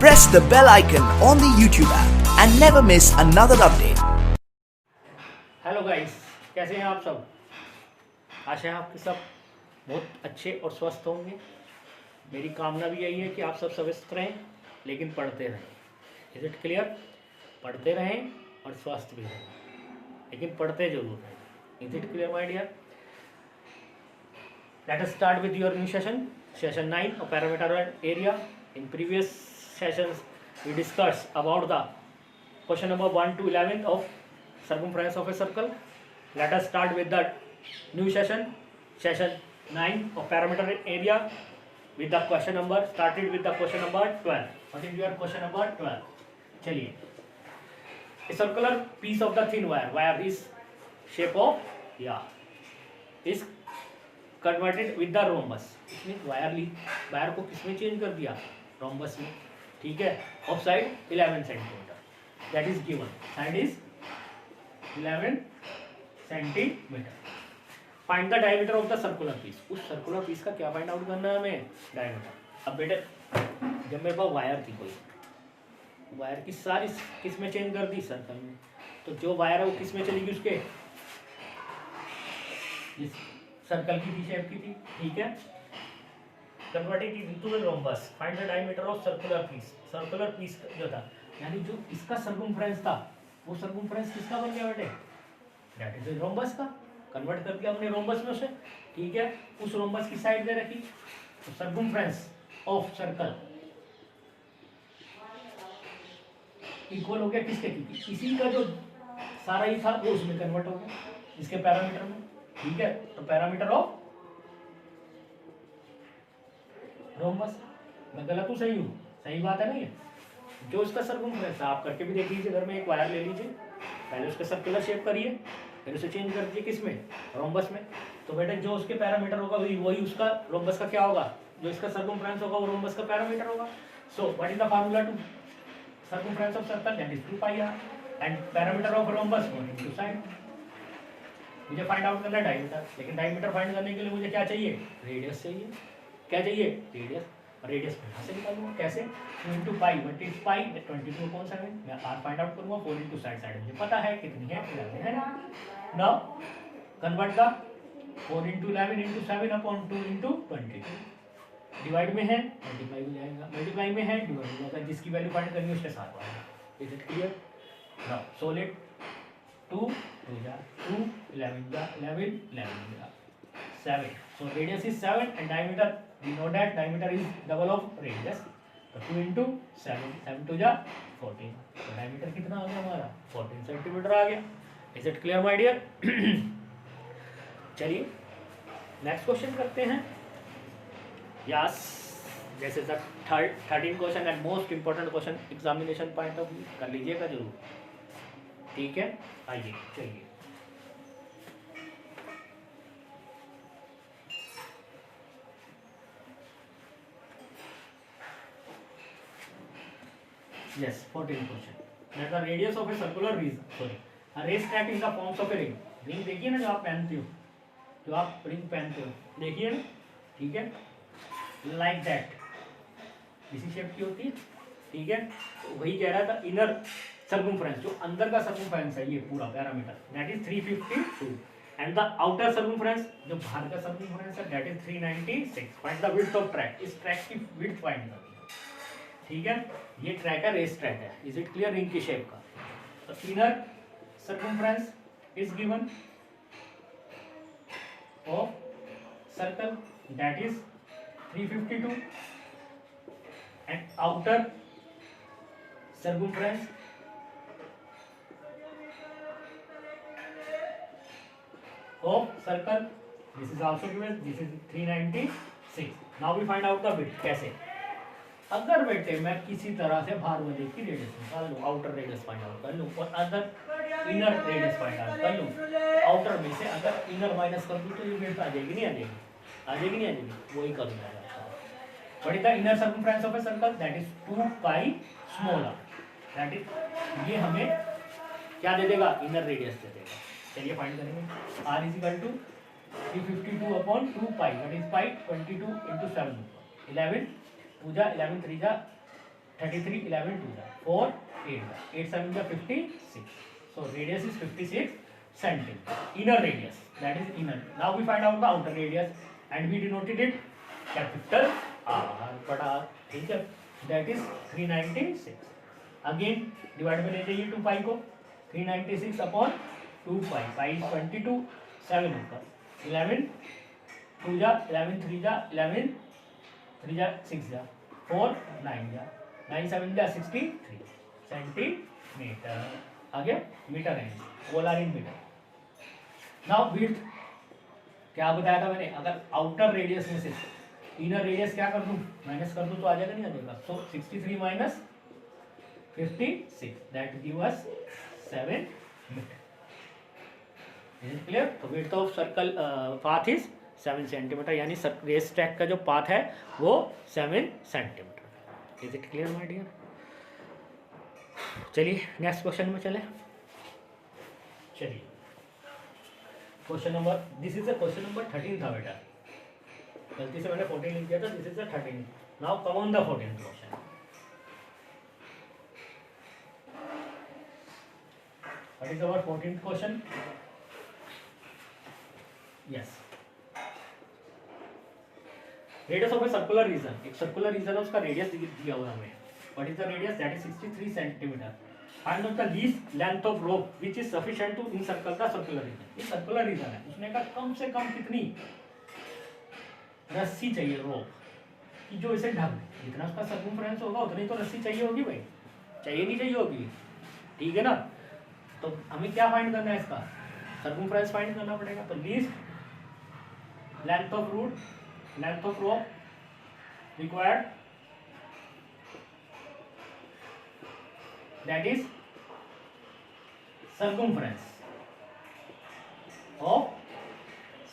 Press the bell icon on the YouTube app and never miss another update. Hello guys, कैसे हैं आप सब। आशा है आपके सब बहुत अच्छे और स्वस्थ होंगे। मेरी कामना भी यही है कि आप सब स्वस्थ रहें, लेकिन पढ़ते रहें। Is it clear? पढ़ते रहें और स्वस्थ भी रहें, लेकिन पढ़ते जरूर रहें। Is it clear my dear? Let us start with your new session 9 of parameter and area. In previous sessions we discussed about the question number 1 to 11 of circumference of a circle. Let us start with the new session 9 of parameter and area with the question number, started with the question number 12. What is your question number 12? चलिए, a circular piece of the thin wire is shape of is converted with the rhombus. इसमें wire को किसमें change कर दिया? Rhombus में। ठीक है, of side 11 centimetre, that is given. Side is 11 centimetre. Find the diameter of the circular piece. उस circular piece का क्या फाइंड आउट करना है हमें? डायमीटर। अब बेटे, जब मेरे पास वायर थी, कोई वायर की सारी किस में चेंज कर दी? सर्कल में। तो जो वायर है वो किस में चलेगी? उसके सर्कल की थी, शेप की थी। ठीक है, converted into rhombus. Find the diameter of circular piece. Circular piece जो था, यानी जो इसका सर्कमफ्रेंस था, वो सर्कमफ्रेंस किसका बन गया बेटे? दैट इज रोम्बस का। कन्वर्ट कर दिया हमने रोम्बस में उसे। ठीक है, उस रोम्बस की साइड दे रखी, तो सर्कमफ्रेंस ऑफ सर्कल इक्वल हो गया किसके? इसी का जो सारा ही था वो उसमें कन्वर्ट हो गया, इसके पैरामीटर में। ठीक है, तो पैरामीटर ऑफ रोम्बस। मैं गलत हूँ, सही हूँ? सही बात है ना ये? जो इसका सर्कमफ्रेंस है, आप करके भी देख लीजिए घर में। एक वायर ले लीजिए, पहले उसका सर्कुलर शेप करिए, फिर उसे चेंज कर दीजिए किस में? रोम्बस में। तो बेटे जो उसके पैरामीटर होगा वही उसका रोम्बस का क्या होगा? जो इसका सर्कमफ्रेंस होगा वो रोम्बस का पैरामीटर होगा। So what is the formula to circumference of circle? That is 2πr and parameter of rhombus 1 * side. मुझे फाइंड आउट करना है डायमीटर, लेकिन डायमीटर फाइंड करने के लिए मुझे क्या चाहिए? रेडियस चाहिए। क्या चाहिए? रेडियस। रेडियस कहाँ से निकालूंगा? कैसे? 2 × पाई, व्हाट इज पाई? 22/7। मैं आर फाइंड आउट करूंगा। 4 × साइड मुझे पता है कितनी है, 11 है ना। Now convert the 4 × 11 × 7 upon 2 × 22। Divide में है, मल्टीप्लाई हो जाएगा। मल्टीप्लाई में है, डिवाइड हो जाएगा। जिसकी वैल्यू फाइंड करनी है उसके साथ आएगा। Is it clear? Now solid 2 2 जा 2 11 जा 11 11 जा 7. So radius is 7 and diameter, we know that diameter is double of radius. So 2 × 7, 7 2 जा 14. तो diameter कितना आ गया हमारा? 14 सेंटीमीटर आ गया। Is it clear my dear? चलिए नेक्स्ट क्वेश्चन करते हैं। यस, जैसे the 13 question and most important question examination point of view, कर लीजिएगा जरूर। ठीक है, आइए चलिए। Yes, 14th question. That the radius of a circular racetrack in the forms of a ring. Ring देखिए ना, जो आप पहनते हो, जो आप रिंग पहनते हो, देखिए ना। ठीक है, लाइक दैट, इसी शेप की होती है। ठीक है, तो वही कह रहा था। इनर सर्कमफ्रेंस, जो अंदर का सर्कमफ्रेंस है, ये पूरा parameter, that is 352 and the outer circumference, जो बाहर का सर्कमफ्रेंस है, that is 396। Find the width of track. इस ट्रैक की विड्थ फाइंड करनी है। ठीक है, ये ट्रैक है, रेस ट्रैक है। Is it clear? रिंग की शेप का। तो inner circumference is given of circle, that is 352 and outer circumference of circle, this is also given, this is 396. now we find out the width. कैसे? अगर बेटे मैं किसी तरह से बाहर वाले की रेडियस निकाल लूँ, आउटर रेडियस फाइंड आउट कर लूँ, और other inner radius find out कर लूँ, आउटर में से अगर इनर माइनस कर दूँ तो ये विड्थ आ जाएगी, नहीं आ जाएगी? आ जाएगी, नहीं आ जाएगी? वही करूँगा। What is the inner circumference of a circle? That is 2π smaller. That is, ये हमें क्या दे देगा? इनर रेडियस दे देगा। चलिए फाइंड करेंगे। R is equal to 352/2π, what is pi? 22 × 7, 11 2 जा 11 3 जा 33, 11 2 जा 4 8 जा 8 7 जा 56. So radius is 56 centimeter. Inner radius, that is inner. Now we find out the outer radius and we denoted it capital R, बड़ा R, ठीक है, that is 396. Again divide में ले जाइए 2 पाई को, 396 अपॉन 2 पाई, पाई 22, 7 ऊपर, 11 2 जा 11 3 जा 11 3 जा 6 जा 4 9 जा 9 7 जा 63 सेंटीमीटर. आ गया मीटर है, all are in metre. Now width क्या बताया था मैंने, अगर आउटर रेडियस में से इनर रेडियस क्या कर दूं, माइनस कर दूं तो आ जाएगा, नहीं आ जाएगा. So 63 minus 56 that give us 7 metre. Is it clear? तो width of circle path is 7 centimetre, यानी रेस ट्रैक का जो पाथ है वो 7 centimetre. Is it clear my dear? चलिए नेक्स्ट क्वेश्चन में चले. चलिए question number, this is a question number 13 था बेटा, गलती से मैंने 14 लिख दिया था, this is a 13. Now come on the 14th question. What is our 14th question? Yes, radius of a circular region, एक सर्कुलर रीजन है, उसका रेडियस दिया हुआ है हमें. What is the radius? That is 63 centimetre. Find out the least length of rope which is sufficient to incircle the circular region. ये circular region है, उसने कहा कम से कम कितनी रस्सी चाहिए रोप कि जो इसे ढक दे. जितना उसका सर्कमफ्रेंस होगा उतनी तो रस्सी चाहिए होगी भाई, चाहिए नहीं चाहिए होगी, ठीक है ना. तो हमें क्या फाइंड करना है, इसका सर्कमफ्रेंस फाइंड करना पड़ेगा. तो least length of root, length of rope required, that is circumference of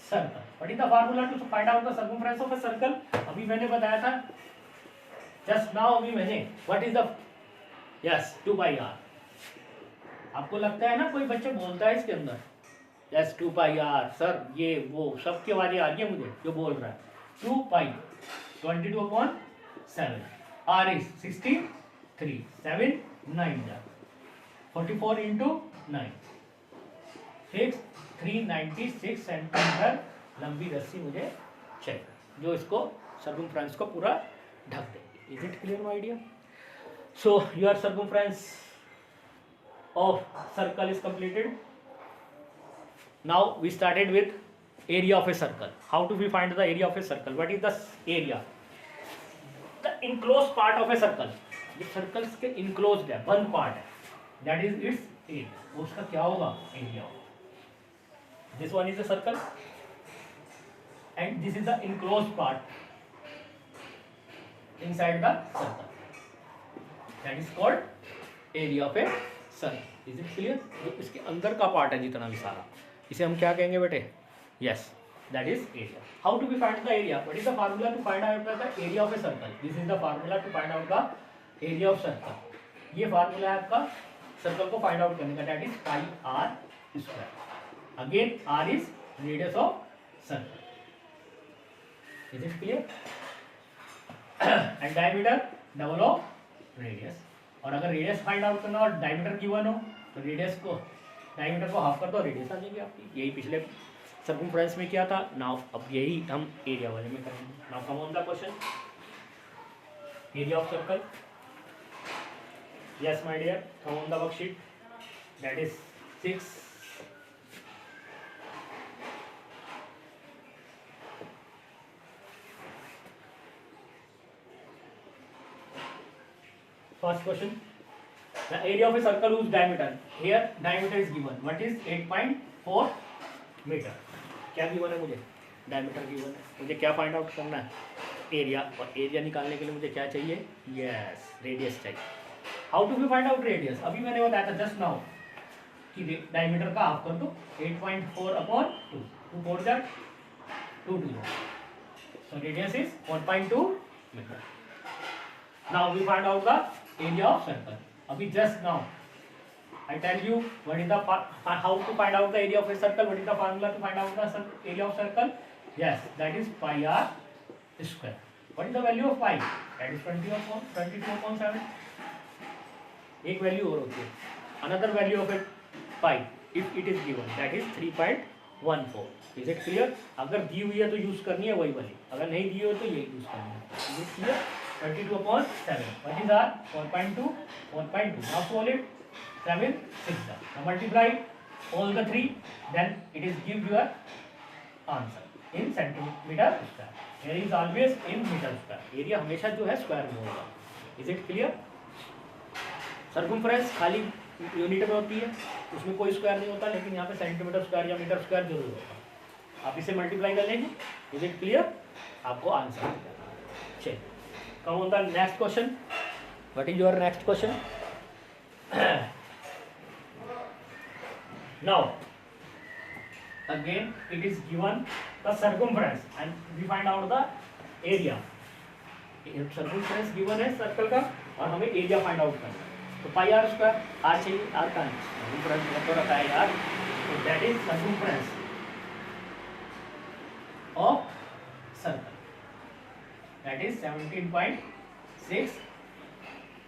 circle. What is the formula to find out the circumference of a circle? अभी मैंने बताया था just now, अभी मैंने what is the, yes 2 pi r. आपको लगता है ना कोई बच्चे बोलता है इसके अंदर yes 2 pi r सर, ये वो सबकी आवाजें आ रही है मुझे जो बोल रहा है. 2 pi 22/7, r is 63, 7 9 जा 44 इंटू 9, 396 सेंटीमीटर लंबी रस्सी मुझे चाहिए जो इसको सर्कमफ्रेंस को पूरा ढक दे. Is it clear my dear? So your circumference of circle is completed. Now we started with area of a circle. How to we find the area of a circle? What is the area? The enclose part of a circle. ये circles के enclosed है, बंद part है, that is it's area. उसका क्या होगा? Area होगा. This one is a circle and this is the enclosed part inside the circle, that is called area of a circle. Is it clear? जो इसके अंदर का पार्ट है जितना भी सारा, इसे हम क्या कहेंगे बेटे? Yes, that is area. How do we find the area? What is the formula to find out the area of a circle? This is the formula to find out the area of circle. ये formula है आपका circle को find out करने का, that is pi R square. Again R is radius of circle. Is it clear? And diameter double of radius. और अगर radius find out करना और डायमीटर गिवन हो तो रेडियस को, डायमीटर को हाफ कर दो, रेडियस आ जाएगी आपकी. यही पिछले सर्कमफ्रेंस में किया था. नाउ अब यही हम एरिया वाले में करेंगे. Now come on the question. Area of circle. Yes my dear, come on the worksheet, that is 6. First question, the area of a circle whose diameter, here diameter is given, what is 8.4 meter. क्या given है मुझे? diameter given है. मुझे क्या find out करना है? Area. और area निकालने के लिए मुझे क्या चाहिए? yes, रेडियस चाहिए. How to be find out radius? अभी मैंने बताया था जस्ट नाउ कि डायमीटर का हाफ कर दो, 8.4 अपॉन 2, 2 4 जा 2 2. So radius is 4.2 metre. Now we find out the area of circle. अभी just now I tell you what is the how to find out the area of a circle. What is the formula to find out the area of circle? Yes, that is pi R square. What is the value of pi? That is 22/7। एक value और होती है, another value of it pi if it is given, that is 3.14। Is it clear? अगर दी हुई है तो use करनी है वही वाली, अगर नहीं दी हो तो ये यूज करनी है। Is it clear? 22/7 what is R 4.2 4.2 now solve it 7 6 now multiply all the three, then it is give your answer in centimeter square. Here is always in meter square, area हमेशा जो है square में होगा। Is it clear? Circumference खाली unit में होती है, उसमें कोई स्क्वायर नहीं होता, लेकिन यहाँ पे सेंटीमीटर स्क्वायर या मीटर स्क्वायर जरूर होगा। आप इसे मल्टीप्लाई कर लेंगे। Is it clear? आपको आंसर मिल जाएगा। चलिए, कम on the next question. What is your next question? Now, again it is given the circumference and we find out the area. Circumference given है सर्कल का और हमें एरिया फाइंड आउट करना है। तो पाई आर स्क्वायर, आर चाहिए, R का circumference तो रखा है यार, तो that is circumference of circle, that is 17.6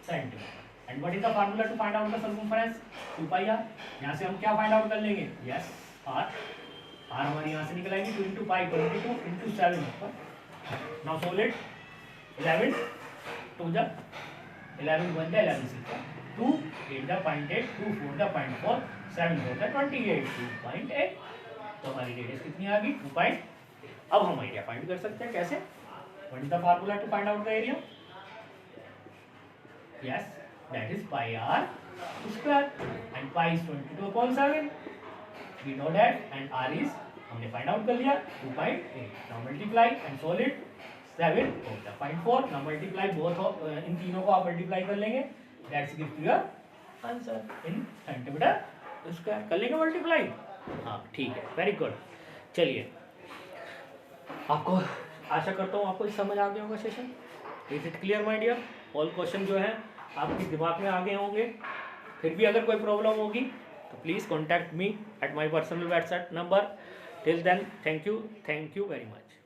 centimetre. And what is the formula to find out the circumference? 2 pi R. यहाँ से हम क्या फाइंड आउट कर लेंगे? यस, आर हमारी यहाँ से निकल आएगी 2 into pi 22 into 7। Now solve it 11 2 जा 11 1 जा 11 6 जा 2 8 जा 0.8 2 4 जा 0.4 7 4 जा 28 2.8। तो हमारी रेडियस कितनी आ गई? 2. अब हम एरिया फाइंड कर सकते हैं। कैसे? What is the formula to find out the area? Yes, that is pi r square and pi is 22/7, we know that, and r is हमने फाइंड आउट कर लिया 2.8। now multiply and solve it 7 होता 0.4। now multiply both इन तीनों को आप multiply कर लेंगे, that's gives you your answer in centimetre square. कर लेंगे मल्टीप्लाई? हाँ ठीक है, वेरी गुड। चलिए, आपको आशा करता हूँ आपको समझ आ गया होगा session. Is it clear my dear? All question जो है आपके दिमाग में आ गए होंगे। फिर भी अगर कोई प्रॉब्लम होगी तो please contact me at my personal WhatsApp number. Till then, thank you very much.